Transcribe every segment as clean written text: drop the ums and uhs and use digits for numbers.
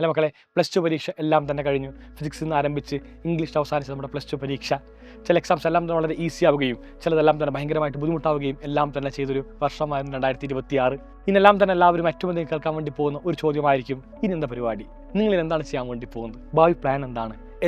അല്ലെ മക്കളെ, plus two പരീക്ഷ എല്ലാം തന്നെ കഴിഞ്ഞു. ഫിസിക്സിൽ നിന്ന് ആരംഭിച്ച് ഇംഗ്ലീഷ് അവസാനിച്ച് നമ്മുടെ പ്ലസ് ടു പരീക്ഷ. ചില എക്സാംസ് എല്ലാം തന്നെ വളരെ ഈസി ആവുകയും ചിലതെല്ലാം തന്നെ ഭയങ്കരമായിട്ട് ബുദ്ധിമുട്ടാവുകയും എല്ലാം തന്നെ ചെയ്തൊരു വർഷമായിരുന്നു 2026. ഇതിനെല്ലാം തന്നെ എല്ലാവരും ഏറ്റവും അധികം കേൾക്കാൻ വേണ്ടി പോകുന്ന ഒരു ചോദ്യമായിരിക്കും, ഇനി എന്താ പരിപാടി, നിങ്ങൾ എന്താണ് ചെയ്യാൻ വേണ്ടി പോകുന്നത്, ഭാവി പ്ലാൻ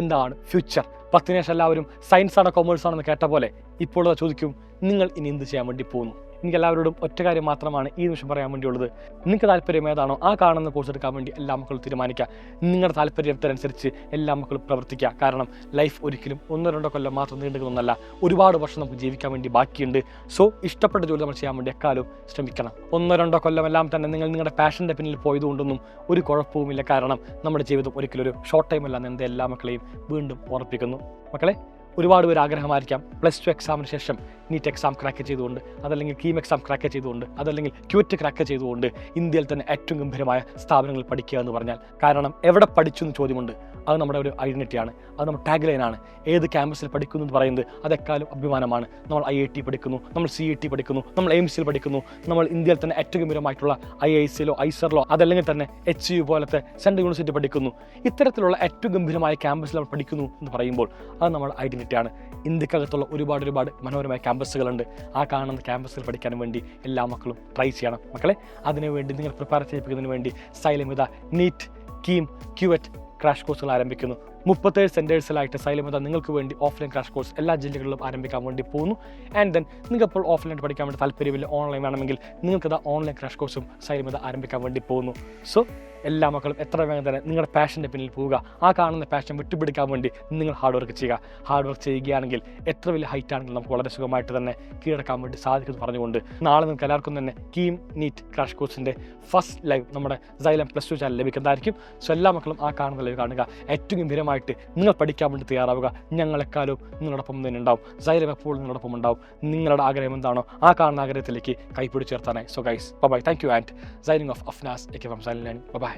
എന്താണ് ഫ്യൂച്ചർ. 10ന് ശേഷം എല്ലാവരും സയൻസ് ആണോ കൊമേഴ്സ് ആണെന്ന് കേട്ട പോലെ ഇപ്പോൾ ചോദിക്കും, നിങ്ങൾ ഇനി എന്ത് ചെയ്യാൻ വേണ്ടി പോകുന്നു. എനിക്ക് എല്ലാവരോടും ഒറ്റ കാര്യം മാത്രമാണ് ഈ നിമിഷം പറയാൻ വേണ്ടിയുള്ളത്. നിങ്ങൾക്ക് താല്പര്യം ഏതാണോ ആ കാണുന്ന കോഴ്സ് എടുക്കാൻ വേണ്ടി എല്ലാ മക്കളും തീരുമാനിക്കുക. നിങ്ങളുടെ താല്പര്യത്തിനനുസരിച്ച് എല്ലാ മക്കളും പ്രവർത്തിക്കുക. കാരണം ലൈഫ് ഒരിക്കലും 1-2 കൊല്ലം മാത്രം നീണ്ടുകൊണ്ടല്ല, ഒരുപാട് വർഷം നമുക്ക് ജീവിക്കാൻ വേണ്ടി ബാക്കിയുണ്ട്. സോ ഇഷ്ടപ്പെട്ട ജോലി നമ്മൾ ചെയ്യാൻ വേണ്ടി എക്കാലവും ശ്രമിക്കണം. 1-2 കൊല്ലം എല്ലാം തന്നെ നിങ്ങൾ നിങ്ങളുടെ പാഷൻ്റെ പിന്നിൽ പോയതുകൊണ്ടൊന്നും ഒരു കുഴപ്പവുമില്ല. കാരണം നമ്മുടെ ജീവിതം ഒരിക്കലും ഒരു ഷോർട്ട് ടൈം അല്ല എന്ന് എല്ലാ മക്കളെയും വീണ്ടും ഓർപ്പിക്കുന്നു. മക്കളെ, ഒരുപാട് പേര് ആഗ്രഹമായിരിക്കാം പ്ലസ് ടു എക്സാമിന് ശേഷം നീറ്റ് എക്സാം ക്രാക്ക് ചെയ്തുകൊണ്ട്, അതല്ലെങ്കിൽ കീം എക്സാം ക്രാക്ക് ചെയ്തുകൊണ്ട്, അതല്ലെങ്കിൽ ക്യൂറ്റ് ക്രാക്ക് ചെയ്തുകൊണ്ട് ഇന്ത്യയിൽ തന്നെ ഏറ്റവും ഗംഭീരമായ സ്ഥാപനങ്ങളിൽ പഠിക്കുക എന്ന് പറഞ്ഞാൽ. കാരണം എവിടെ പഠിച്ചു എന്ന് ചോദ്യമുണ്ട്. അത് നമ്മുടെ ഒരു ഐഡൻറ്റിറ്റിയാണ്, അത് നമ്മുടെ ടാഗ് ലൈനാണ്. ഏത് ക്യാമ്പസിൽ പഠിക്കുന്നു എന്ന് പറയുന്നത് അതെക്കാലം അഭിമാനമാണ്. നമ്മൾ IIT പഠിക്കുന്നു, നമ്മൾ CET പഠിക്കുന്നു, നമ്മൾ എയിംസിൽ പഠിക്കുന്നു, നമ്മൾ ഇന്ത്യയിൽ തന്നെ ഏറ്റവും ഗംഭീരമായിട്ടുള്ള IISലോ ഐസറിലോ അതല്ലെങ്കിൽ തന്നെ HU പോലത്തെ സെൻട്രൽ യൂണിവേഴ്സിറ്റി പഠിക്കുന്നു. ഇത്തരത്തിലുള്ള ഏറ്റവും ഗംഭീരമായ ക്യാമ്പസിൽ നമ്മൾ പഠിക്കുന്നു എന്ന് പറയുമ്പോൾ അത് നമ്മുടെ ഐഡൻറ്റിറ്റിയാണ്. ഇന്ത്യക്കകത്തുള്ള ഒരുപാട് മനോഹരമായ ക്യാമ്പസുകളുണ്ട്. ആ കാണുന്ന ക്യാമ്പസിൽ പഠിക്കാൻ വേണ്ടി എല്ലാ മക്കളും ട്രൈ ചെയ്യണം. മക്കളെ, അതിനുവേണ്ടി നിങ്ങൾ പ്രിപ്പയർ ചെയ്യിപ്പിക്കുന്നതിന് വേണ്ടി സൈലമിത നീറ്റ്, കീം, ക്യുവറ്റ് ക്രാഷ് കോഴ്സുകൾ ആരംഭിക്കുന്നു. 37 സെൻറ്റേഴ്സിലായിട്ട് സൈലമിത നിങ്ങൾക്ക് വേണ്ടി ഓഫ്ലൈൻ ക്രാഷ് കോഴ്സ് എല്ലാ ജില്ലകളിലും ആരംഭിക്കാൻ വേണ്ടി പോകുന്നു. ആൻഡ് ദെൻ നിങ്ങൾക്ക് ഇപ്പോൾ ഓഫ്ലൈൻ പഠിക്കാൻ വേണ്ടി താല്പര്യമില്ല, ഓൺലൈൻ വേണമെങ്കിൽ നിങ്ങൾക്കത് ഓൺലൈൻ ക്രാഷ് കോഴ്സും സൈലമിത ആരംഭിക്കാൻ വേണ്ടി പോകുന്നു. സോ എല്ലാ മക്കളും എത്ര വേഗം തന്നെ നിങ്ങളുടെ പാഷൻ്റെ പിന്നിൽ പോവുക. ആ കാണുന്ന പാഷൻ വിട്ടുപിടിക്കാൻ വേണ്ടി നിങ്ങൾ ഹാർഡ് വർക്ക് ചെയ്യുക. ഹാർഡ് വർക്ക് ചെയ്യുകയാണെങ്കിൽ എത്ര വലിയ ഹൈറ്റ് ആണെങ്കിലും നമുക്ക് വളരെ സുഖമായിട്ട് തന്നെ കീഴടക്കാൻ വേണ്ടി സാധിക്കുമെന്ന് പറഞ്ഞുകൊണ്ട് നാളെ നിങ്ങൾക്ക് എല്ലാവർക്കും തന്നെ കീം നീറ്റ് ക്രാഷ് കോഴ്സിൻ്റെ ഫസ്റ്റ് ലൈവ് നമ്മുടെ സൈലം +2 ചാനൽ ലഭിക്കുന്നതായിരിക്കും. സോ എല്ലാ മക്കളും ആ കാണുന്ന ലൈവ് കാണുക. ഏറ്റവും ഗംഭീരമായിട്ട് നിങ്ങൾ പഠിക്കാൻ വേണ്ടി തയ്യാറാവുക. ഞങ്ങളെക്കാളും നിങ്ങളോടൊപ്പം തന്നെ ഉണ്ടാവും. സൈലം എപ്പോഴും നിങ്ങളോടൊപ്പം ഉണ്ടാവും. നിങ്ങളുടെ ആഗ്രഹം എന്താണോ ആ കാണുന്ന ആഗ്രഹത്തിലേക്ക് കൈപ്പിടിച്ചേർത്താനായി. So guys, bye. Thank you and signing off Afnas from Xylem learning. By.